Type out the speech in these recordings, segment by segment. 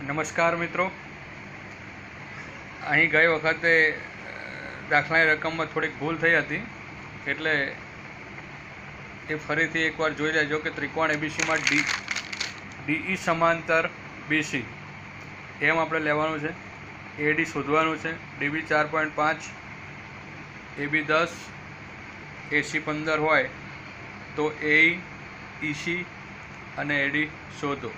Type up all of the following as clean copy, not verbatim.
નમસ્કાર મિત્રો, અહીં ગઈ વખતે દાખલાની રકમમાં થોડીક ભૂલ થઈ હતી, એટલે એ ફરીથી એકવાર જોઈ લેજો કે ત્રિકોણ એબીસીમાં ડીઈ સમાંતર બીસી એમ આપણે લેવાનું છે. એડી શોધવાનું છે. ડીબી 4.5, એબી 10, એસી 15 હોય તો એ, ઈસી અને એડી શોધો.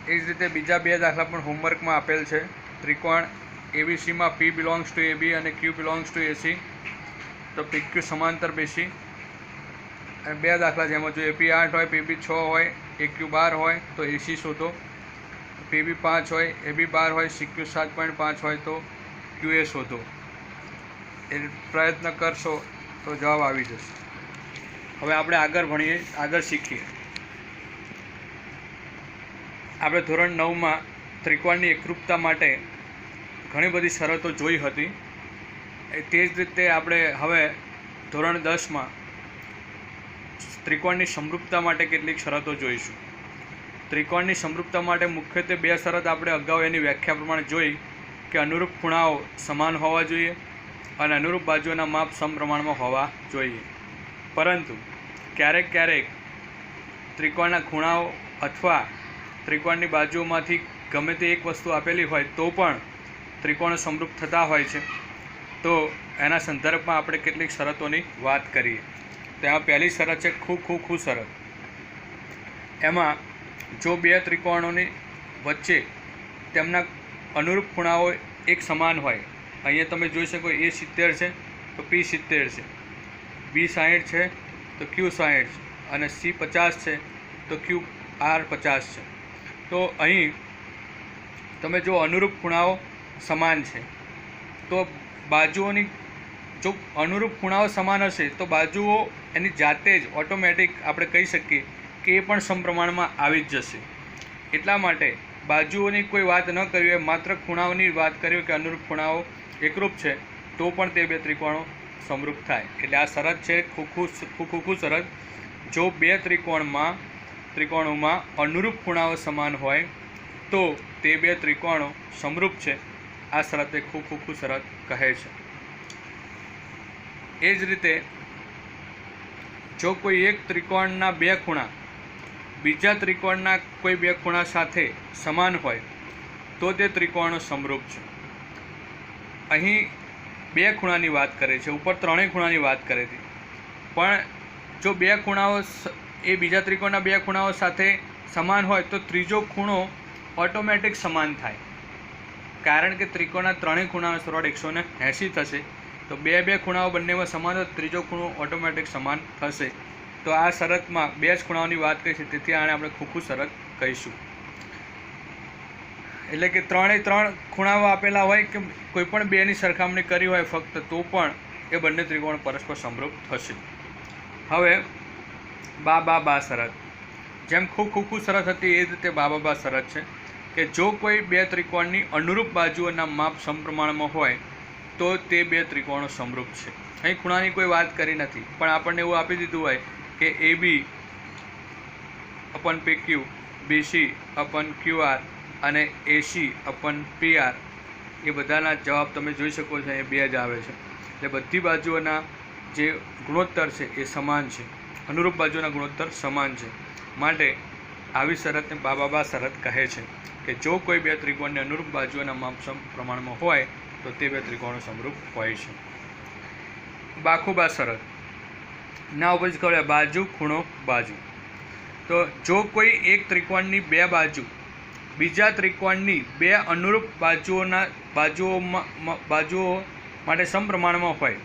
એ જ રીતે બીજા બે દાખલા પણ હોમવર્કમાં આપેલ છે. ત્રિકોણ એબીસીમાં પી બિલોંગ્સ ટુ એબી અને ક્યુ બિલોંગ્સ ટુ એસી, તો પીક્યુ સમાંતર બીસી. અને બે દાખલા જેમાં જો એપી 8 હોય, પીબી 6 હોય, એક્યુ 12 હોય તો એસી શોધો. પીબી 5 હોય, એબી 12 હોય, સીક્યુ 7.5 હોય તો ક્યુએ શોધો. એ પ્રયત્ન કરશો તો જવાબ આવી જશે. હવે આપણે આગળ શીખીએ. આપણે ધોરણ 9માં ત્રિકોણની એકરૂપતા માટે ઘણી બધી શરતો જોઈ હતી. તે જ રીતે આપણે હવે ધોરણ 10માં ત્રિકોણની સમરૂપતા માટે કેટલીક શરતો જોઈશું. ત્રિકોણની સમરૂપતા માટે મુખ્યત્વે બે શરત આપણે અગાઉ એની વ્યાખ્યા પ્રમાણે જોઈ કે અનુરૂપ ખૂણાઓ સમાન હોવા જોઈએ અને અનુરૂપ બાજુઓના માપ સમપ્રમાણમાં હોવા જોઈએ. પરંતુ ક્યારેક ત્રિકોણના ખૂણાઓ અથવા ત્રિકોણની બાજુઓમાંથી ગમે તે એક વસ્તુ આપેલી હોય તો પણ ત્રિકોણો સમરૂપ થતા હોય છે. તો એના સંદર્ભમાં આપણે કેટલીક શરતોની વાત કરીએ. તેમાં પહેલી શરત છે ખૂ શરત. એમાં જો બે ત્રિકોણોની વચ્ચે તેમના અનુરૂપ ખૂણાઓ એક સમાન હોય, અહીંયા તમે જોઈ શકો એ 70 છે તો પી 70 છે, બી 60 છે તો ક્યુ 60 છે અને સી 50 છે તો ક્યુ આર 50 છે. તો અહીં તમે જો અનુરૂપ ખૂણાઓ સમાન છે તો બાજુઓની જો અનુરૂપ ખૂણાઓ સમાન હશે તો બાજુઓ એની જાતે જ ઓટોમેટિક આપણે કહી શકીએ કે એ પણ સમપ્રમાણમાં આવી જ જશે. એટલા માટે બાજુઓની કોઈ વાત ન કરવી હોય, માત્ર ખૂણાઓની વાત કરવી કે અનુરૂપ ખૂણાઓ એકરૂપ છે તો પણ તે બે ત્રિકોણો સમરૂપ થાય. એટલે આ શરત છે ખૂ શરત. જો બે ત્રિકોણોમાં અનુરૂપ ખૂણાઓ સમાન હોય તો તે બે ત્રિકોણો સમરૂપ છે. આ શરતને ખૂ શરત કહે છે. એ જ રીતે જો કોઈ એક ત્રિકોણના બે ખૂણા બીજા ત્રિકોણના કોઈ બે ખૂણા સાથે સમાન હોય તો તે ત્રિકોણો સમરૂપ છે. અહીં બે ખૂણાની વાત કરે છે, ઉપર ત્રણેય ખૂણાની વાત કરી હતી, પણ જો બે ખૂણાઓ એ બીજા ત્રિકોણના બે ખૂણાઓ સાથે સમાન હોય તો ત્રીજો ખૂણો ઓટોમેટિક સમાન થાય. કારણ કે ત્રિકોણના ત્રણેય ખૂણાનો સરવાળો 180 થશે. તો બે ખૂણાઓ બંનેમાં સમાન હોય ત્રીજો ખૂણો ઓટોમેટિક સમાન થશે. તો આ શરતમાં બે જ ખૂણાઓની વાત કરી છે, તેથી આને આપણે ખૂ શરત કહીશું. એટલે કે ત્રણ ખૂણાઓ આપેલા હોય કે કોઈ પણ બેની સરખામણી કરી હોય ફક્ત તો પણ એ બંને ત્રિકોણ પરસ્પર સમરૂપ થશે. હવે બા શરત. જેમ ખૂ શરત હતી એ જ રીતે બા શરત છે કે જો કોઈ બે ત્રિકોણની અનુરૂપ બાજુઓના માપ સમપ્રમાણમાં હોય તો તે બે ત્રિકોણો સમરૂપ છે. અહીં ખૂણાની કોઈ વાત કરી નથી, પણ આપણને એવું આપી દીધું હોય કે એબી અપન પીક્યુ, બીસી અપન ક્યુઆર અને એસી અપન પીઆર, એ બધાના જવાબ તમે જોઈ શકો છો. એ બે જ આવે છે. એટલે બધી બાજુઓના જે ગુણોત્તર છે એ સમાન છે, અનુરૂપ બાજુના ગુણોત્તર સમાન છે. માટે આવી શરતને બા શરત કહે છે કે જો કોઈ બે ત્રિકોણની અનુરૂપ બાજુઓના માપ સમપ્રમાણમાં હોય તો તે બે ત્રિકોણો સમરૂપ હોય છે. બા શરત ના ઉપર જ કહે બાજુ ખૂણો બાજુ. તો જો કોઈ એક ત્રિકોણની બે બાજુ બીજા ત્રિકોણની બે અનુરૂપ બાજુઓ માટે સમપ્રમાણમાં હોય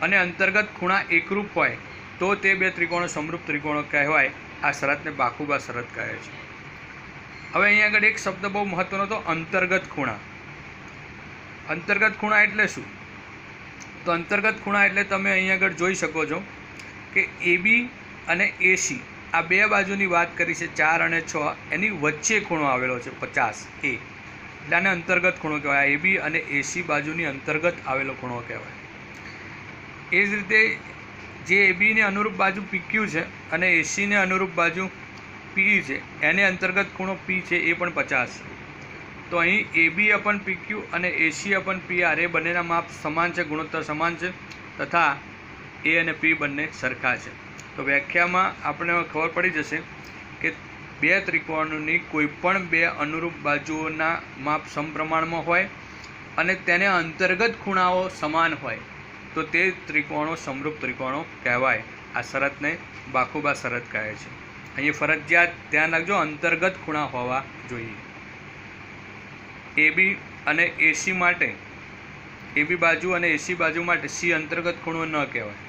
અને અંતર્ગત ખૂણા એકરૂપ હોય તો તે બે ત્રિકોણો સમરૂપ ત્રિકોણો કહેવાય. આ શરતને બા શરત કહે છે. હવે અહીંયા આગળ એક શબ્દ બહુ મહત્વનો હતો, અંતર્ગત ખૂણા. અંતર્ગત ખૂણા એટલે શું? તો અંતર્ગત ખૂણા એટલે તમે અહીંયા આગળ જોઈ શકો છો કે એબી અને એસી આ બે બાજુની વાત કરી છે, 4 અને 6, એની વચ્ચે ખૂણો આવેલો છે 50 એ, એટલે આને અંતર્ગત ખૂણો કહેવાય. એબી અને એસી બાજુની અંતર્ગત આવેલો ખૂણો કહેવાય. એ જ રીતે જે એબીને અનુરૂપ બાજુ પીક્યુ છે અને એસીને અનુરૂપ બાજુ પી છે એને અંતર્ગત ખૂણો પી છે એ પણ 50 છે. તો અહીં AB અપન PQ અને AC અપન PR એ બંનેના માપ સમાન છે, ગુણોત્તર સમાન છે તથા A અને P બંને સરખા છે. તો વ્યાખ્યામાં આપણે ખબર પડી જશે કે બે ત્રિકોણની કોઈપણ બે અનુરૂપ બાજુઓના માપ સમપ્રમાણમાં હોય અને તેને અંતર્ગત ખૂણાઓ સમાન હોય તો તે ત્રિકોણો સમરૂપ ત્રિકોણો કહેવાય. આ શરતને બાખુબા શરત કહે છે. અહીં ફરજિયાત ધ્યાન રાખજો, અંતર્ગત ખૂણા હોવા જોઈએ. AB અને AC માટે, AB બાજુ અને AC બાજુ માટે C અંતર્ગત ખૂણો ન કહેવાય,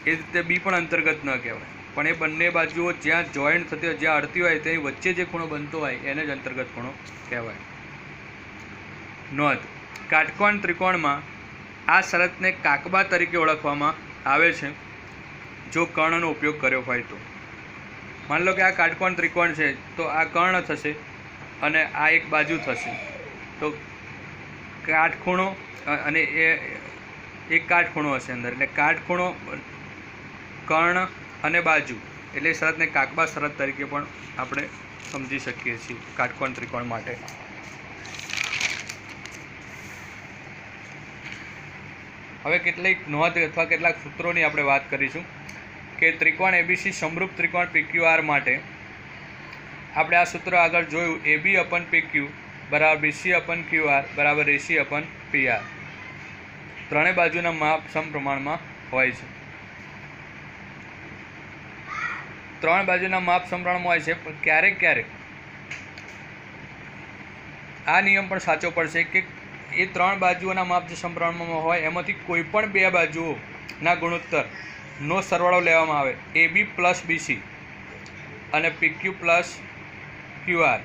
એ રીતે B પણ અંતર્ગત ન કહેવાય, પણ એ બંને બાજુઓ જ્યાં જોઈન્ટ થતી હોય, જ્યાં અડતી હોય તેની વચ્ચે જે ખૂણો બનતો હોય એને જ અંતર્ગત ખૂણો કહેવાય. નોંધ: કાટકોણ ત્રિકોણમાં આ શરતને કાકબા તરીકે ઓળખવામાં આવે છે જો કર્ણનો ઉપયોગ કર્યો હોય તો. માની લો કે આ કાટકોણ ત્રિકોણ છે તો આ કર્ણ થશે અને આ એક બાજુ થશે, તો કાટખૂણો અને એ એક કાટખૂણો હશે અંદર, એટલે કાટખૂણો, કર્ણ અને બાજુ, એટલે શરતને કાકબા શરત તરીકે પણ આપણે સમજી શકીએ છીએ કાટકોણ ત્રિકોણ માટે. હવે કેટલીક નોંધ અથવા કેટલાક સૂત્રોની આપણે વાત કરીશું કે ત્રિકોણ ABC સમરૂપ ત્રિકોણ PQR માટે આપણે આ સૂત્ર આગળ જોયું, AB અપન PQ બરાબર BC અપન QR બરાબર AC અપન PR. ત્રણેય બાજુના માપ સમપ્રમાણમાં હોય છે. ત્રણ બાજુના માપ સમપ્રમાણમાં હોય છે, પણ ક્યારેક ક્યારેક આ નિયમ પણ સાચો પડશે કે એ ત્રણ બાજુઓના માપ જે સમપ્રમાણમાં હોય એમાંથી કોઈ પણ બે બાજુઓના ગુણોત્તરનો સરવાળો લેવામાં આવે, AB પ્લસ BC અને PQ પ્લસ QR.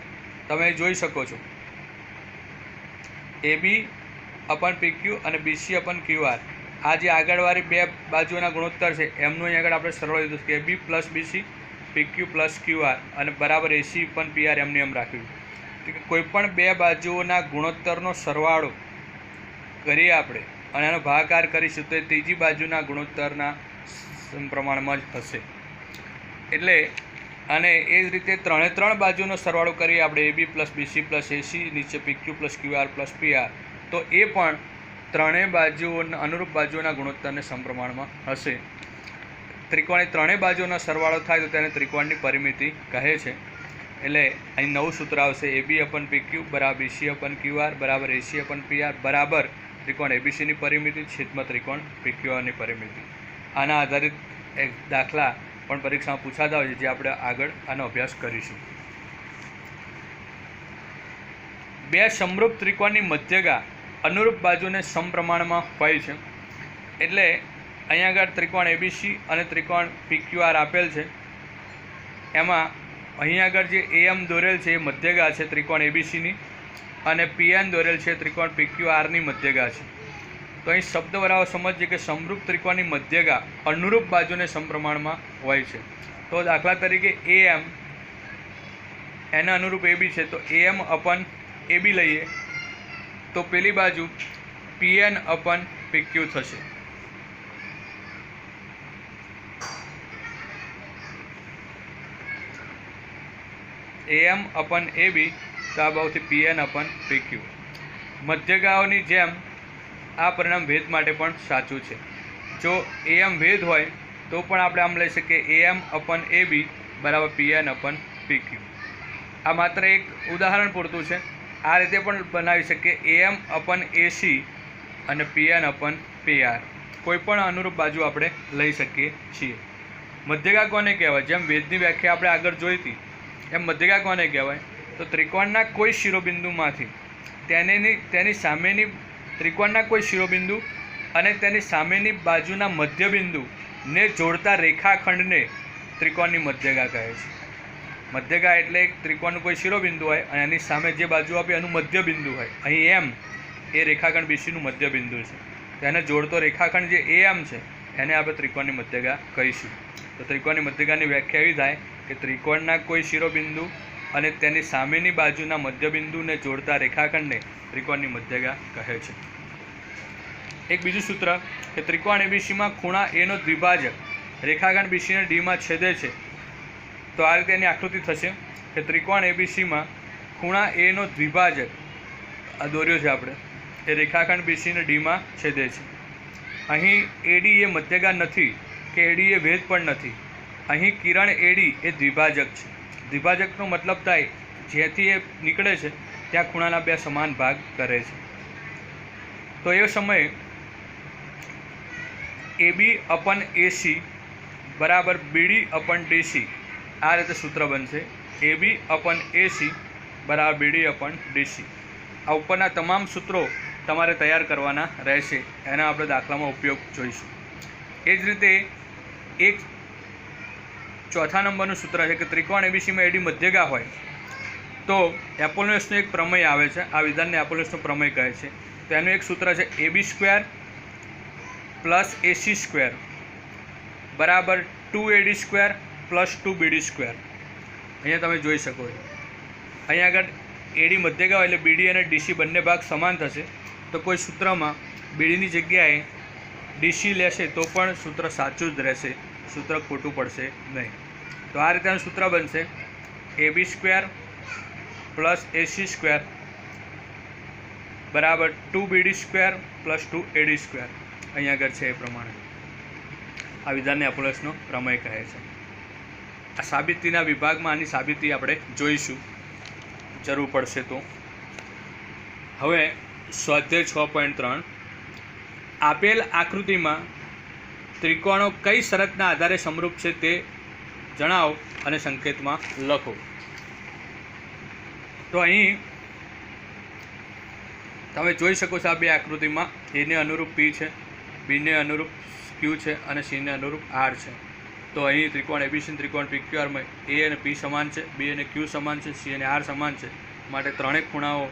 તમે જોઈ શકો છો AB અપન PQ અને BC અપન QR, આ જે આગળવાળી બે બાજુઓના ગુણોત્તર છે એમનું અહીં આગળ આપણે સરવાળો લીધો કે AB plus BC PQ plus QR અને બરાબર AC અપન PR એમને એમ રાખ્યું. કોઈ પણ બે બાજુઓના ગુણોત્તરનો સરવાળો કરીએ આપણે અને એનો ભાગાકાર કરીશું તો એ ત્રીજી બાજુના ગુણોત્તરના સમપ્રમાણમાં જ હશે. એટલે અને એ જ રીતે ત્રણ બાજુનો સરવાળો કરીએ આપણે AB plus BC plus AC નીચે PQ plus QR plus PR, તો એ પણ ત્રણેય બાજુઓના અનુરૂપ બાજુઓના ગુણોત્તરને સમપ્રમાણમાં હશે. ત્રિકોણની ત્રણેય બાજુનો સરવાળો થાય તો તેને ત્રિકોણની પરિમિતિ કહે છે. એટલે અહીં નવું સૂત્ર આવશે, AB અપન PQ બરાબર BC અપન QR બરાબર AC અપન PR બરાબર ત્રિકોણ ABCની પરિમિતિ છેદમાં ત્રિકોણ PQRની પરિમિતિ. આના આધારિત એક દાખલા પણ પરીક્ષામાં પૂછાતા હોય છે જે આપણે આગળ આનો અભ્યાસ કરીશું. બે સમરૂપ ત્રિકોણની મધ્યગા અનુરૂપ બાજુને સમપ્રમાણમાં હોય છે. એટલે અહીંયા આગળ ત્રિકોણ ABC અને ત્રિકોણ PQR આપેલ છે, એમાં અહીંયા આગળ જે AM દોરેલ છે એ મધ્યગા છે ત્રિકોણ ABCની અને PN દોરેલ છે ત્રિકોણ PQRની મધ્યગા છે. તો અહીં શબ્દ બરાબર સમજીએ કે સમરૂપ ત્રિકોણની મધ્યગા અનુરૂપ બાજુને સમપ્રમાણમાં હોય છે. તો દાખલા તરીકે AM એને અનુરૂપ AB છે તો AM અપન AB લઈએ તો પેલી બાજુ PN અપન PQ થશે. AM અપન AB તો આ બાજુથી PN અપન PQ. મધ્યગાઓની જેમ આ પરિણામ ભેદ માટે પણ સાચું છે. જો AM ભેદ હોય તો પણ આપણે આમ લઈ શકીએ AM અપન AB બરાબર PN અપન PQ. આ માત્ર એક ઉદાહરણ પૂરતું છે. આ રીતે પણ બનાવી શકીએ AM અપન AC અને PN અપન PR. કોઈ પણ અનુરૂપ બાજુ આપણે લઈ શકીએ છીએ. મધ્યગા કોને કહેવાય? જેમ ભેદની વ્યાખ્યા આપણે આગળ જોઈ હતી એમ મધ્યગા કોને કહેવાય? તો ત્રિકોણના કોઈ શિરોબિંદુમાંથી તેની સામેની ત્રિકોણના કોઈ શિરોબિંદુ અને તેની સામેની બાજુના મધ્યબિંદુને જોડતા રેખાખંડને ત્રિકોણની મધ્યગા કહે છે. મધ્યગા એટલે એક ત્રિકોણનું કોઈ શિરોબિંદુ હોય અને એની સામે જે બાજુ આપે એનું મધ્યબિંદુ હોય. અહીં M એ રેખાખંડ BCનું મધ્યબિંદુ છે. તેને જોડતો રેખાખંડ જે AM છે એને આપણે ત્રિકોણની મધ્યગા કહીશું. તો ત્રિકોણની મધ્યગાની વ્યાખ્યા એવી થાય કે ત્રિકોણના કોઈ શિરોબિંદુ અને તેની સામેની બાજુના મધ્યબિંદુને જોડતા રેખાખંડને ત્રિકોણની મધ્યગા કહે છે. એક બીજું સૂત્ર કે ત્રિકોણ ABCમાં ખૂણા A નો દ્વિભાજક રેખાખંડ BCને D માં છેદે છે તો આ રીતે એની આકૃતિ થશે કે ત્રિકોણ એબીસીમાં ખૂણા એનો દ્વિભાજક આ દોર્યો છે આપણે, એ રેખાખંડ બીસીને ડીમાં છેદે છે. અહીં એડી એ મધ્યગા નથી કે એડી એ ભેદ પણ નથી. અહીં કિરણ એડી એ દ્વિભાજક છે. દ્વિભાજકનો મતલબ થાય જ્યાંથી એ નીકળે છે ત્યાં ખૂણાના બે સમાન ભાગ કરે છે. તો એ સમયે એબી અપન એસી બરાબર બીડી અપન ડીસી, આ રીતે સૂત્ર બનશે. એબી અપન એસી બરાબર બીડી અપન ડીસી. આ ઉપરના તમામ સૂત્રો તમારે તૈયાર કરવાના રહેશે, એના આપણે દાખલામાં ઉપયોગ જોઈશું. એ જ રીતે એક ચોથા નંબરનું સૂત્ર છે કે ત્રિકોણ એબીસીમાં એડી મધ્યગા હોય તો એપોલોનસનું એક પ્રમેય આવે છે. આ વિધાનને એપોલોનસનો પ્રમેય કહે છે. તો એનું એક સૂત્ર છે AB square plus AC square બરાબર 2AD square plus 2BD square. અહીંયા તમે જોઈ શકો છો. અહીંયા આગળ એડી મધ્યગા હોય એટલે બીડી અને ડીસી બંને ભાગ સમાન થશે. તો કોઈ સૂત્રમાં બીડીની જગ્યાએ ડીસી લેશે તો પણ સૂત્ર સાચું જ રહેશે, સૂત્ર ખોટું પડશે નહીં. તો આ રીતેનું સૂત્ર બનશે AB square plus AC square બરાબર 2BD square plus 2AD square. અહીંયા આગળ છે એ પ્રમાણે આ વિધાનને એપોલોનસનો પ્રમેય કહે છે. આ સાબિતીના વિભાગમાં આની સાબિતી આપણે જોઈશું, જરૂર પડશે તો. હવે સ્વાધ્યાય 6.3 આપેલ આકૃતિમાં ત્રિકોણો કઈ શરતના આધારે સમરૂપ છે તે જણાવો અને સંકેતમાં લખો. તો અહીં તમે જોઈ શકો છો આ બે આકૃતિમાં એને અનુરૂપ પી છે, બીને અનુરૂપ ક્યુ છે અને સીને અનુરૂપ આર છે. તો અહીં ત્રિકોણ એબીસી ત્રિકોણ પીક્યુઆરમાં એ અને પી સમાન છે, બી અને ક્યુ સમાન છે, સી અને આર સમાન છે. માટે ત્રણેય ખૂણાઓ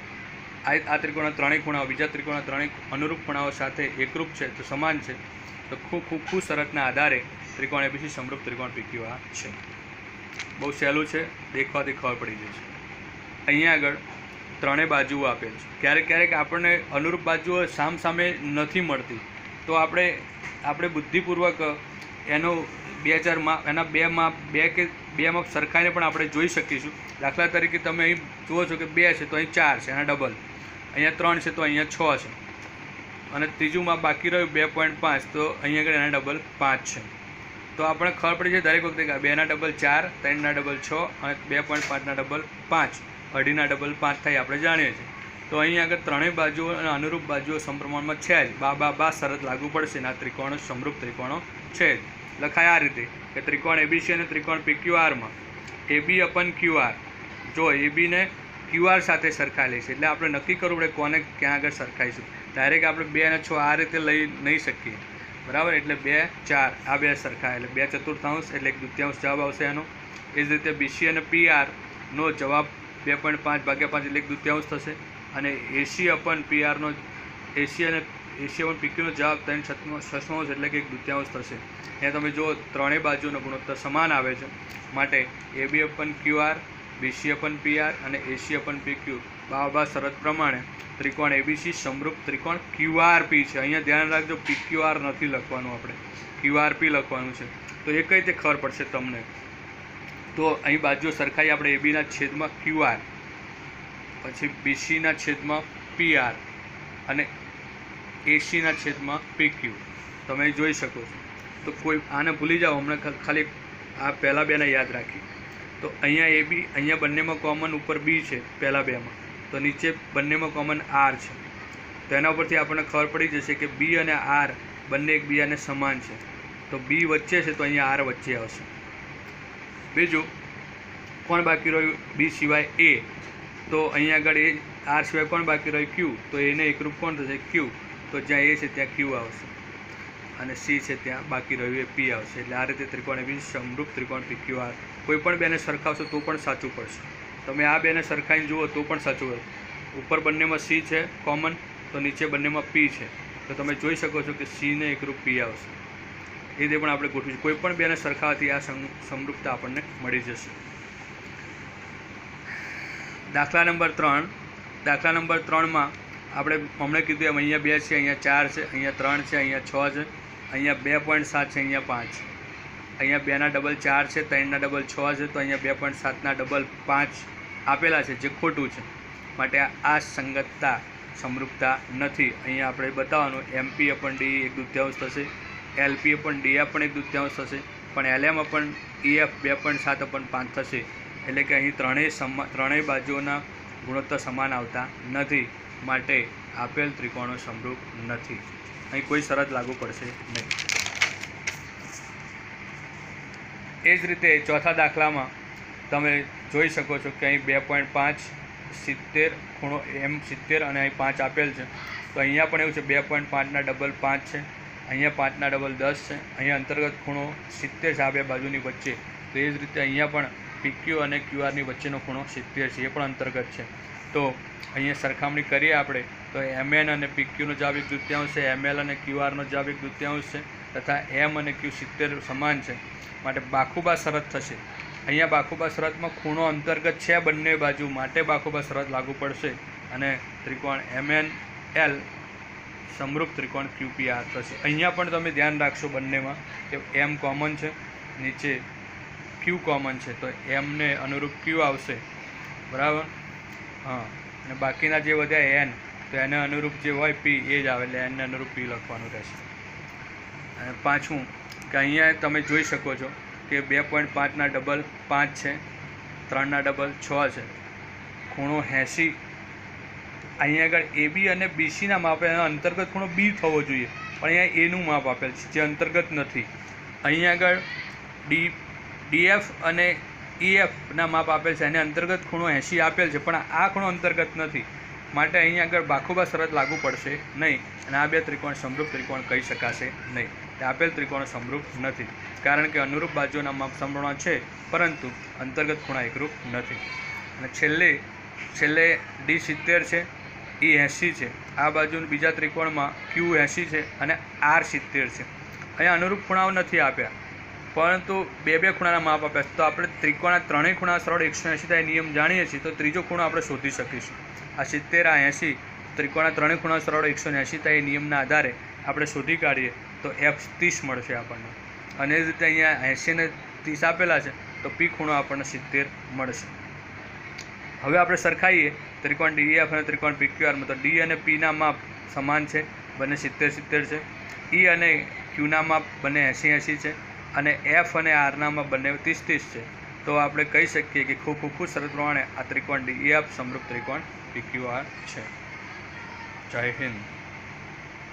આ ત્રિકોણના ત્રણેય ખૂણાઓ બીજા ત્રિકોણના ત્રણેય અનુરૂપ ખૂણાઓ સાથે એકરૂપ છે, તો સમાન છે. તો ખૂબ શરતના આધારે ત્રિકોણ એબીસી સમરૂપ ત્રિકોણ પીક્યુઆર છે. બહુ સહેલું છે, દેખવાથી ખબર પડી જશે. અહીંયા આગળ ત્રણેય બાજુઓ આપેલ છે. ક્યારેક ક્યારેક આપણને અનુરૂપ બાજુઓ સામસામે નથી મળતી તો આપણે બુદ્ધિપૂર્વક એનો એના બેમાં સરખાઈને પણ આપણે જોઈ શકીશું. દાખલા તરીકે તમે અહીં જુઓ છો કે 2 છે તો અહીં 4 છે, એના ડબલ. અહીંયા 3 છે તો અહીંયા 6 છે, અને ત્રીજું માપ બાકી રહ્યું 2.5 તો અહીંયા આગળ એના ડબલ 5 છે. તો આપણે ખબર પડી છે દરેક વખતે કે 2ના ડબલ 4, 3ના ડબલ 6 અને 2.5ના ડબલ 5, અઢીના ડબલ 5 થાય આપણે જાણીએ છીએ. તો અહીં આગળ ત્રણેય બાજુઓ અને અનુરૂપ બાજુઓ સમપ્રમાણમાં છે જ. બા શરત લાગુ પડશે અને આ ત્રિકોણો સમરૂપ ત્રિકોણો છે જ. લખાય આ રીતે કે ત્રિકોણ એબીસી અને ત્રિકોણ પીક્યુઆરમાં એબી અપન ક્યુઆર, જો એબીને ક્યુઆર સાથે સરખાયેલી છે એટલે આપણે નક્કી કરવું પડે કોને ક્યાં આગળ સરખાઈશું. ડાયરેક્ટ આપણે 2 અને 6 આ રીતે લઈ નહીં શકીએ, બરાબર. એટલે 2, 4 આ બે સરખા એટલે 2/4 એટલે 1/2 જવાબ આવશે એનો. એ જ રીતે બીસી અને પીઆરનો જવાબ 2.5 ભાગ્યા 5 એટલે 1/2 થશે. અને એસી અપન પીઆરનો એસી અપન પીક્યુનો જવાબ 3/6 એટલે કે 1/2 થશે. અહીંયા તમે જુઓ ત્રણેય બાજુનો ગુણોત્તર સમાન આવે છે. માટે એબી અપન ક્યુઆર, બીસી અપન પીઆર અને એસી અપન પીક્યુ બા શરત પ્રમાણે ત્રિકોણ એબીસી સમરૂપ ત્રિકોણ ક્યુઆરપી છે. અહીંયા ધ્યાન રાખજો, પીક્યુઆર નથી લખવાનું, આપણે ક્યુઆરપી લખવાનું છે. તો એ કઈ રીતે ખબર પડશે તમને? તો અહીં બાજુઓ સરખાઈ આપણે એબીના છેદમાં ક્યુઆર, પછી બીસીના છેદમાં પીઆર અને એસીના છેદમાં પીક્યુ તમે જોઈ શકો છો. તો કોઈ આને ભૂલી જાઓ, હમણાં ખાલી આ પહેલાં બેને યાદ રાખી. તો અહીંયા એબી, અહીંયા બંનેમાં કોમન ઉપર બી છે પહેલાં બેમાં, તો નીચે બંનેમાં કોમન આર છે. તો એના ઉપરથી આપણને ખબર પડી જશે કે બી અને આર બંને એકબીજાને સમાન છે. તો બી વચ્ચે છે તો અહીંયા આર વચ્ચે આવશે. બીજું કોણ બાકી રહ્યું? બી સિવાય એ. તો અહીંયા આગળ એ આર સિવાય કોણ બાકી રહ્યું? ક્યુ. તો એને એકરૂપ કોણ થશે? ક્યુ. તો જ્યાં એ છે ત્યાં ક્યુ આવશે અને સી છે ત્યાં બાકી રહ્યું એ પી આવશે. એટલે આ રીતે ત્રિકોણ એબીસી સમરૂપ ત્રિકોણ પીક્યુઆર. કોઈ પણ બેને સરખાવશો તો પણ સાચું પડશે. તમે આ બેને સરખાઈને જુઓ તો પણ સાચું હોય. ઉપર બંનેમાં સી છે કોમન, તો નીચે બંનેમાં પી છે, તો તમે જોઈ શકો છો કે સીને એકરૂપ પી આવશે. એ રીતે પણ આપણે ગોઠવીશું. કોઈ પણ બેને સરખાવવાથી આ સમરૂપતા આપણને મળી જશે. દાખલા નંબર 3. દાખલા નંબર 3માં આપણે હમણાં કીધું એમ અહીંયા 2 છે, અહીંયા 4 છે, અહીંયા 3 છે, અહીંયા 6 છે, અહીંયા 2.7 છે, અહીંયા 5. અહીંયા 2ના ડબલ 4 છે, 3ના ડબલ 6 છે, તો અહીંયા 2.7ના ડબલ 5 આપેલા છે, જે ખોટું છે. માટે આ સંગતતા સમરૂપતા નથી. અહીંયા આપણે બતાવવાનું MP અપન DE 1/2 થશે, LP અપન DF પણ 1/2 થશે, પણ LM અપન EF 2.7 અપન 5 થશે. એટલે કે અહીં ત્રણેય બાજુઓના ગુણોત્તર સમાન આવતા નથી. માટે આપેલ ત્રિકોણો સમરૂપ નથી. અહીં કોઈ શરત લાગુ પડશે નહીં. એ જ રીતે ચોથા દાખલામાં તમે જોઈ શકો છો કે અહીં 2.5 70 ખૂણો M70 અને અહીં 5 આપેલ છે. તો અહીંયા પણ એવું છે 2.5ના ડબલ 5 છે, અહીંયા 5ના ડબલ 10 છે, અહીંયા અંતર્ગત ખૂણો 70 છે આ બે બાજુની વચ્ચે. તો એ જ રીતે અહીંયા પણ PQ અને QRની વચ્ચેનો ખૂણો 70 છે, એ પણ અંતર્ગત છે. તો અહીંયા સરખામણી કરીએ આપણે તો MN અને PQનો જવાબ 1/2 છે, ML અને QRનો જવાબ 1/2 છે, તથા M અને Q 70 સમાન છે. માટે બાખુબા શરત થશે. અહીંયા બાખુબા શરતમાં ખૂણો અંતર્ગત છે બંને બાજુ, માટે બાખુબા શરત લાગુ પડશે અને ત્રિકોણ MNL સમરૂપ ત્રિકોણ QPR થશે. અહીંયા પણ તમે ધ્યાન રાખશો બંનેમાં કે M કોમન છે, નીચે Q કોમન છે, તો M ને અનુરૂપ Q આવશે, બરાબર. હા, અને બાકીના જે વધ્યા N, તો એને અનુરૂપ જે હોય P એ જ આવે, એટલે N ને અનુરૂપ P લખવાનું રહેશે. અને પાછું કે અહીંયા તમે જોઈ શકો છો કે 2.5ના ડબલ 5 છે, 3ના ડબલ 6 છે, ખૂણો 80. અહીંયા આગળ AB અને BCના માપ એના અંતર્ગત ખૂણો B થવો જોઈએ, પણ અહીંયા Aનું માપ આપેલ છે, જે અંતર્ગત નથી. અહીંયા આગળ DF અને EFના માપ આપેલ છે, એને અંતર્ગત ખૂણો 80 આપેલ છે, પણ આ ખૂણો અંતર્ગત નથી. માટે અહીંયા આગળ બાખુબા શરત લાગુ પડશે નહીં, અને આ બે ત્રિકોણ સમરૂપ ત્રિકોણ કહી શકાશે નહીં. આપેલ ત્રિકોણ સમરૂપ નથી, કારણ કે અનુરૂપ બાજુઓના માપ સમપ્રમાણ છે, પરંતુ અંતર્ગત ખૂણા એકરૂપ નથી. અને છેલ્લે D 70 છે, E 80 છે, આ બાજુ બીજા ત્રિકોણમાં Q 80 છે અને R 70 છે. અહીંયા અનુરૂપ ખૂણાઓ નથી આપ્યા, પરંતુ બે ખૂણાના માપ આપ્યા. તો આપણે ત્રિકોણના ત્રણેય ખૂણા સરળ 180 થાય નિયમ જાણીએ છીએ, તો ત્રીજો ખૂણો આપણે શોધી શકીશું. આ 70 આ 80, ત્રિકોણના ત્રણેય ખૂણા સરળ 180 થાય એ નિયમના આધારે આપણે શોધી કાઢીએ તો F 30 મળશે આપણને. અને એ જ રીતે અહીંયા 80 ને 30 આપેલા છે, તો P ખૂણો આપણને 70 મળશે. હવે આપણે સરખાઈએ ત્રિકોણ DEF અને ત્રિકોણ PQRમાં, તો D અને Pના માપ સમાન છે, બંને 70 છે. E અને Qના માપ બંને 80 છે, અને F અને Rના માપ બંને 30 છે. તો આપણે કહી શકીએ કે ખૂબ શરત પ્રમાણે આ ત્રિકોણ DEF સમરૂપ ત્રિકોણ PQR છે. જય હિન્દ.